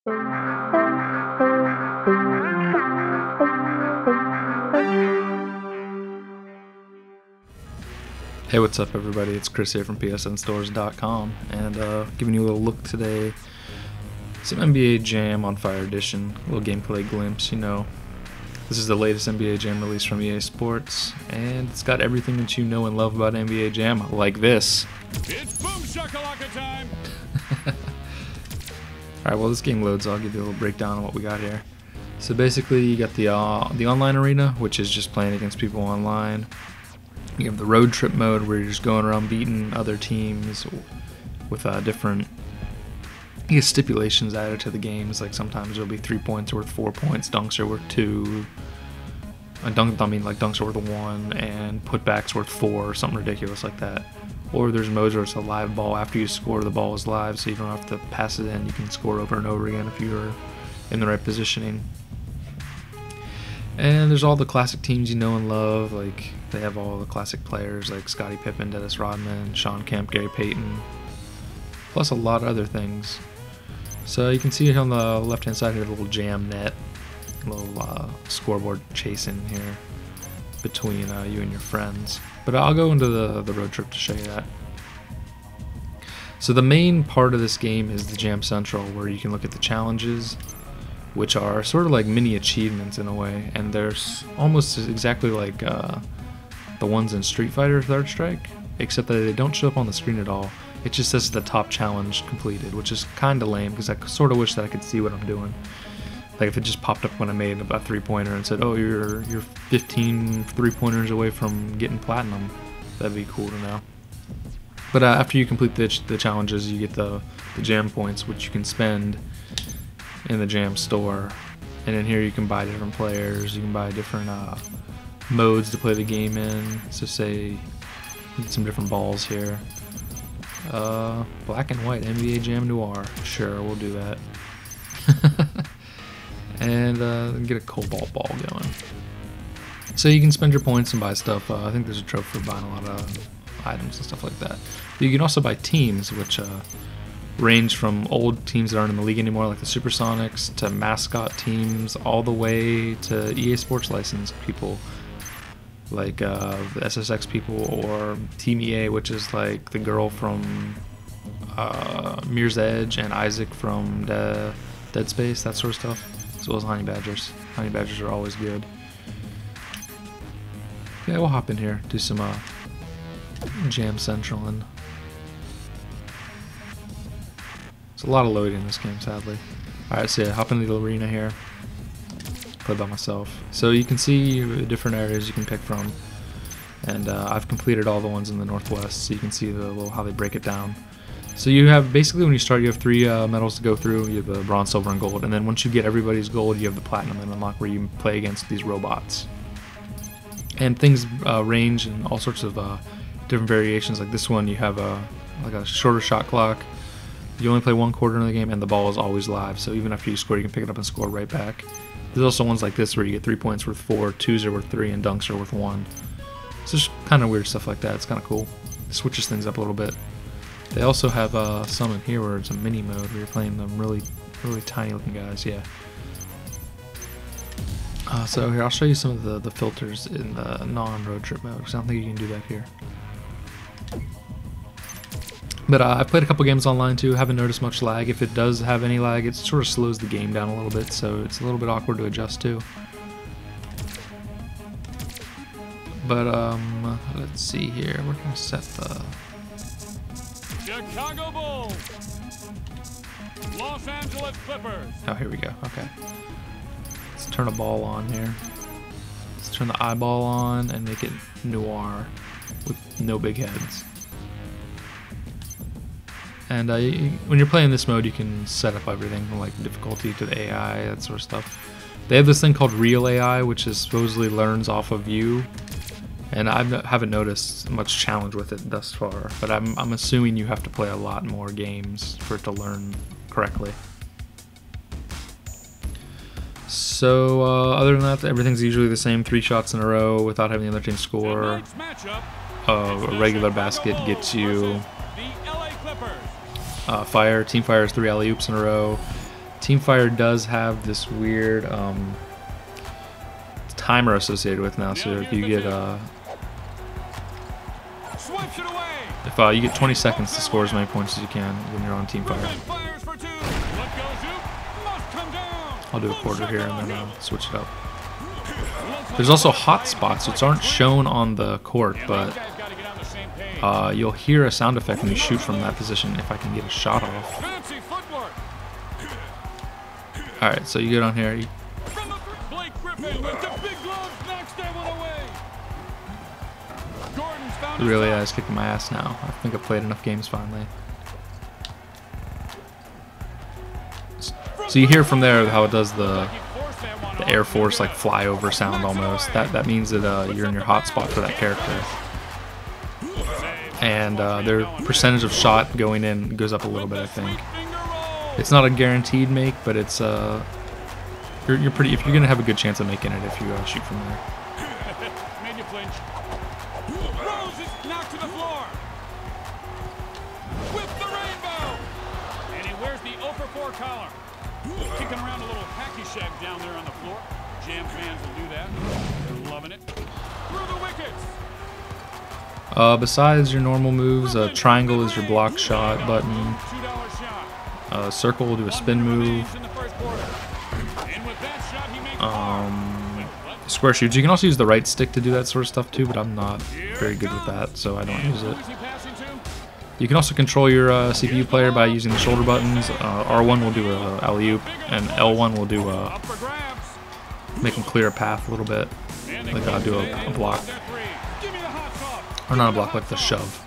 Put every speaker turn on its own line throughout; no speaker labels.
Hey, what's up everybody? It's Chris here from PSNstores.com and giving you a little look today. Some NBA Jam on Fire Edition, a little gameplay glimpse, you know. This is the latest NBA Jam release from EA Sports, and it's got everything that you know and love about NBA Jam, like this.
It's boom shakalaka time!
Alright, well this game loads, I'll give you a little breakdown on what we got here. So basically you got the online arena, which is just playing against people online. You have the road trip mode where you're just going around beating other teams with different stipulations added to the games. Like sometimes there'll be 3 points worth 4 points, dunks are worth 2, dunks are worth 1, and putbacks worth 4, or something ridiculous like that. Or there's modes where it's a live ball. After you score, the ball is live, so you don't have to pass it in. You can score over and over again if you're in the right positioning. And there's all the classic teams you know and love. Like they have all the classic players like Scottie Pippen, Dennis Rodman, Sean Kemp, Gary Payton, plus a lot of other things. So you can see on the left hand side here, a little jam net, a little scoreboard chasing here between you and your friends. But I'll go into the road trip to show you that. So the main part of this game is the Jam Central, where you can look at the challenges, which are sort of like mini achievements in a way, and they're almost exactly like the ones in Street Fighter Third Strike, except that they don't show up on the screen at all. It just says the top challenge completed, which is kind of lame because I sort of wish that I could see what I'm doing. Like if it just popped up when I made a three-pointer and said, "Oh, you're 15 three-pointers away from getting platinum," that'd be cool to know. But after you complete the challenges, you get the Jam points, which you can spend in the Jam store, and in here you can buy different players, you can buy different modes to play the game in. So say get some different balls here, black and white NBA Jam Noir, sure, we'll do that. And get a cobalt ball going. So you can spend your points and buy stuff. I think there's a trophy for buying a lot of items and stuff like that. You can also buy teams, which range from old teams that aren't in the league anymore, like the Supersonics, to mascot teams, all the way to EA Sports licensed people, like the SSX people, or Team EA, which is like the girl from Mirror's Edge and Isaac from Dead Space, that sort of stuff, as well as Honey Badgers. Honey Badgers are always good. Yeah, we'll hop in here, do some Jam Central, and it's a lot of loading in this game, sadly. Alright, so yeah, hop into the arena here. Play by myself. So you can see different areas you can pick from. And I've completed all the ones in the Northwest, so you can see how they break it down. So you have, basically when you start, you have 3 medals to go through. You have the bronze, silver, and gold. And then once you get everybody's gold, you have the platinum and unlock, where you play against these robots. And things range in all sorts of different variations. Like this one, you have like a shorter shot clock. You only play 1 quarter of the game, and the ball is always live. So even after you score, you can pick it up and score right back. There's also ones like this where you get 3 points worth 4, 2s are worth 3, and dunks are worth 1. So just kind of weird stuff like that. It's kind of cool. It switches things up a little bit. They also have some in here where it's a mini mode where you're playing them really tiny looking guys. Yeah. So here, I'll show you some of the filters in the non-road trip mode, because I don't think you can do that here. But I've played a couple games online too, haven't noticed much lag. If it does have any lag, it sort of slows the game down a little bit, so it's a little bit awkward to adjust to. But let's see here, we're gonna set the
Chicago Bulls, Los Angeles Clippers.
Oh, here we go. Okay. Let's turn a ball on here. Let's turn the eyeball on and make it noir with no big heads. And when you're playing this mode, you can set up everything from like difficulty to the AI, that sort of stuff. They have this thing called Real AI, which is supposedly learns off of you. And I haven't noticed much challenge with it thus far, but I'm assuming you have to play a lot more games for it to learn correctly. So other than that, everything's usually the same, 3 shots in a row without having the other team score. A regular basket gets you Team Fire is 3 alley-oops in a row. Teamfire does have this weird timer associated with now. So if you get
Swipes it away.
if you get 20 seconds to score as many points as you can when you're on Teamfire.
Fires for two. What goes Zoop? Must come down.
I'll do a quarter here and then switch it up. There's also hot spots which aren't shown on the court, but you'll hear a sound effect when you shoot from that position if I can get a shot off.
Fancy footwork.
Alright, so you get on here.
From the Blake Griffin with the big gloves knocks that one away. Gordon's found
Really, I was kicking my ass now. I think I've played enough games finally. So you hear from there how it does the Air Force like flyover sound almost. That means that you're in your hot spot for that character. And their percentage of shot going in goes up a little bit, I think. It's not a guaranteed make, but it's you're pretty. If you're gonna have a good chance of making it if you shoot from there.
Made you flinch. Rose is knocked to the floor. With the rainbow. And he wears the 0 for 4 collar. Kicking around a little hacky shack down there on the floor. Jam fans will do that. They're loving it. Through the wickets.
Besides your normal moves, triangle is your block shot button.
$2 shot.
Circle will do a spin move.
In the first quarter. And with that shot, he makes
Square shoots. You can also use the right stick to do that sort of stuff too, but I'm not very good with that, so I don't use it.
Who's he passing to?
You can also control your CPU player by using the shoulder buttons. R1 will do a alley-oop, and L1 will do a
Up for grabs.
make them clear a path a little bit, like I'll do a block,
Give me the hot sauce.
or not a block, like the shove.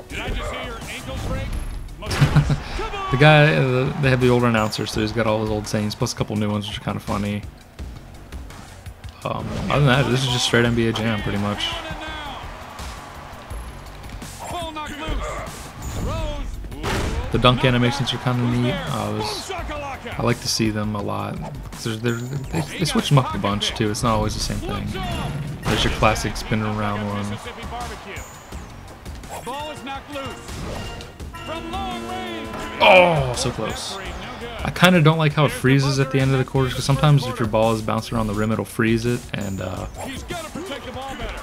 Did I just hear your ankles break?
The guy, they have the older announcer, so he's got all his old sayings, plus a couple new ones, which are kind of funny. Other than that, this is just straight NBA Jam, pretty much.
Ball knocked loose. Rose.
The dunk animations are kind of neat.
Shakalaka.
I like to see them a lot. They switch them up a bunch too. It's not always the same thing. There's your classic spin around one.
Mississippi barbecue. Ball is knocked loose. From long range.
Oh, so close. I kind of don't like how it freezes at the end of the quarters, because sometimes if your ball is bouncing around the rim, it'll freeze it. And
He's got to protect the ball better.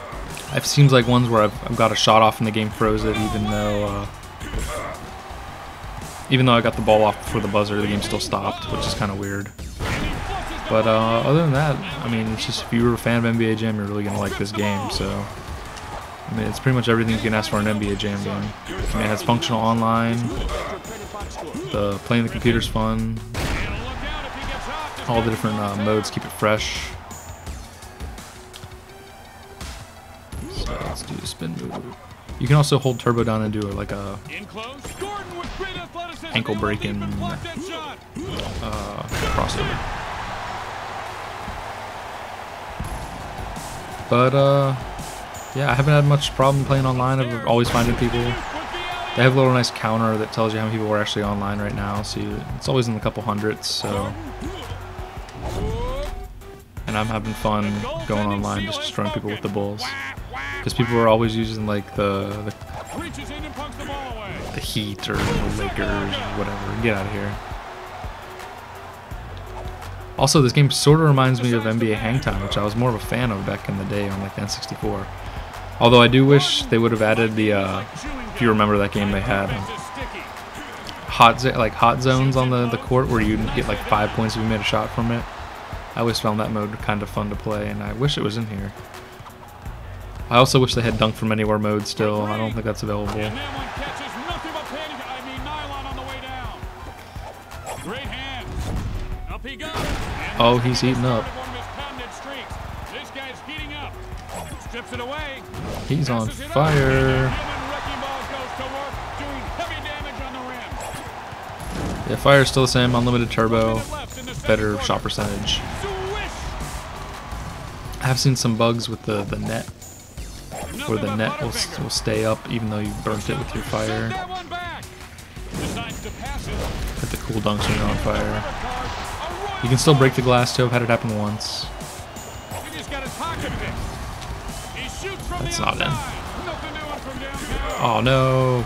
it seems like ones where I've got a shot off and the game froze it, even though I got the ball off before the buzzer, the game still stopped, which is kind of weird. But other than that, I mean, it's just if you were a fan of NBA Jam, you're really gonna like this game. So, I mean, it's pretty much everything you can ask for an NBA Jam game. I mean, it has functional online. The playing the computer's fun. All the different modes keep it fresh. So let's do the spin move. You can also hold turbo down and do like a
In close. Gordon with great athleticism.
ankle breaking
Blocked that shot.
crossover. But yeah, I haven't had much problem playing online. I've always finding people. They have a little nice counter that tells you how many people are actually online right now. So it's always in the couple hundreds. So, and I'm having fun going online, just destroying people with the bulls. Because people are always using like the
Reaches in and punks the ball away.
Heat or the Lakers or whatever. Get out of here. Also, this game sort of reminds me of NBA Hangtime, which I was more of a fan of back in the day on like the N64. Although I do wish they would have added the, if you remember that game, they had hot zones on the court where you get like 5 points if you made a shot from it. I always found that mode kind of fun to play, and I wish it was in here. I also wish they had dunk from anywhere mode still. I don't think that's available.
And that one catches nothing but nylon on the way down. Great hands. Up he goes. And
Oh, he's heating up.
one of his patented streaks. This guy's heating up. Strips it away.
He's on
Passes it up.
fire.
And Wrecking Ball goes to work, doing heavy damage on the rim.
Yeah, fire's still the same. Unlimited turbo.
Left in the second
Better
quarter.
shot percentage.
Swish.
I have seen some bugs with the net, where the net will stay up even though you burnt it with your fire.
That one back. Decides to pass it.
Hit the cool dunks when you're on fire.
A
You can still break the glass too. I've had it happen once.
He just got his pocket picked. He shoots from
That's
the
not in.
outside. Nothing doing from downtown.
Oh no.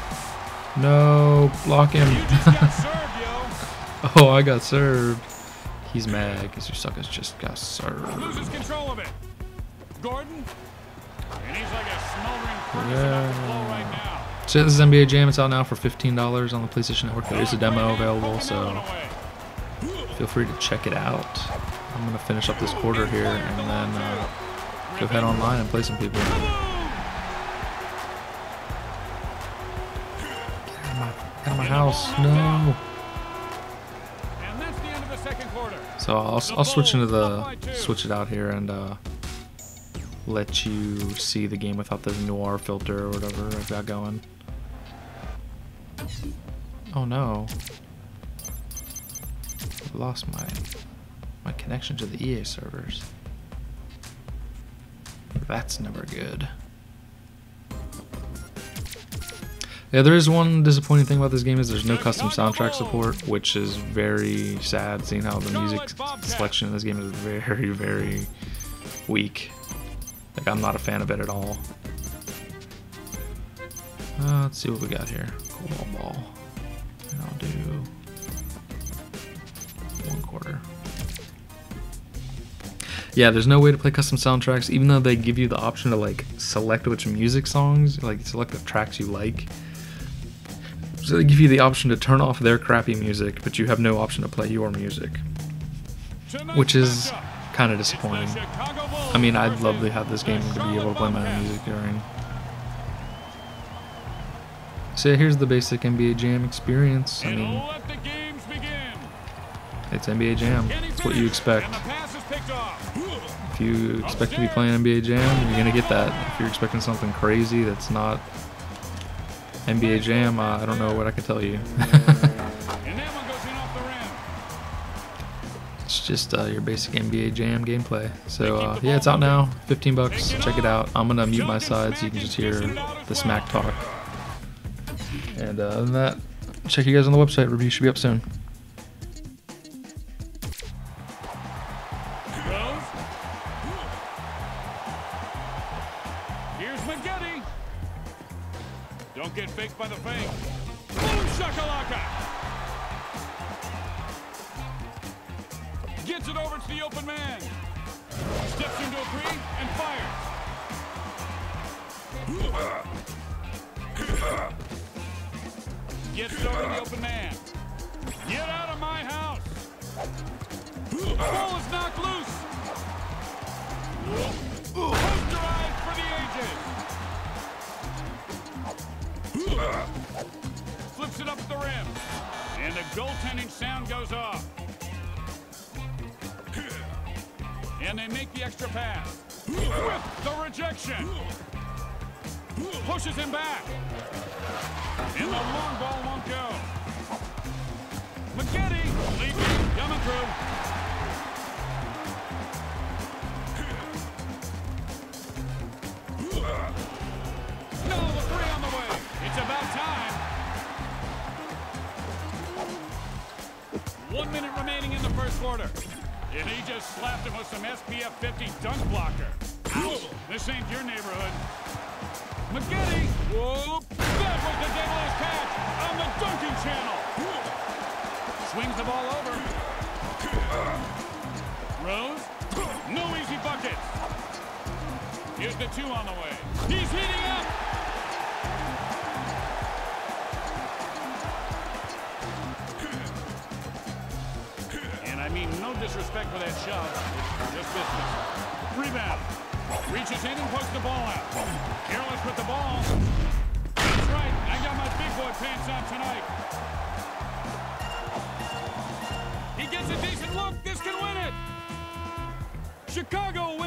No, block him.
You just got served, yo.
Oh, I got served. He's mad because Suckers just got served.
Loses control of it. Gordon. And he's like a smoldering furnace about to blow right now.
So this is NBA Jam. It's out now for $15 on the PlayStation Network. There is a demo available, so feel free to check it out. I'm going to finish up this quarter here and then go head online and play some people. Get out of my house. No.
And that's the end of the second quarter.
So I'll switch it out here and let you see the game without the noir filter or whatever I've got going. Oh no. I lost my connection to the EA servers. That's never good. Yeah, there is one disappointing thing about this game is there's no custom soundtrack support, which is very sad, seeing how the music selection in this game is very, very weak. Like, I'm not a fan of it at all. Let's see what we got here. Cool ball. And I'll do 1/4. Yeah, there's no way to play custom soundtracks, even though they give you the option to like select which music songs, like select the tracks you like. So they give you the option to turn off their crappy music, but you have no option to play your music, which is kind of disappointing. I mean, I'd love to have this game to be able to play my own music during. So here's the basic NBA Jam experience. I mean, it's NBA Jam. It's what you expect. If you expect to be playing NBA Jam, you're gonna get that. If you're expecting something crazy that's not NBA Jam, I don't know what I can tell you. It's just your basic NBA Jam gameplay. So yeah, it's out now, $15. Check it out. I'm gonna mute my side so you can just hear the smack talk. And other than that, check you guys on the website. Review should be up soon.
Here's McGetty. Don't get faked by the fake. Boom shakalaka. Gets it over to the open man. Steps into a three and fires. Gets it over to the open man. Get out of my house. Ball is knocked loose. Posterized for the ages. Flips it up the rim. And the goaltending sound goes off. And they make the extra pass. With the rejection. Pushes him back. And the long ball won't go. McGetty leaping, coming through. No, the three on the way. It's about time. 1 minute remaining in the first quarter. And he just slapped him with some SPF 50 dunk blocker. Ouch, this ain't your neighborhood. McGetty, whoop, that was the deadliest catch on the dunking channel. Swings the ball over. Rose, no easy buckets. Here's the two on the way. He's heating up. And I mean, no disrespect for that shove. It's just business. Rebound. Reaches in and puts the ball out. Careless with the ball. That's right. I got my big boy pants on tonight. He gets a decent look. This can win it. Chicago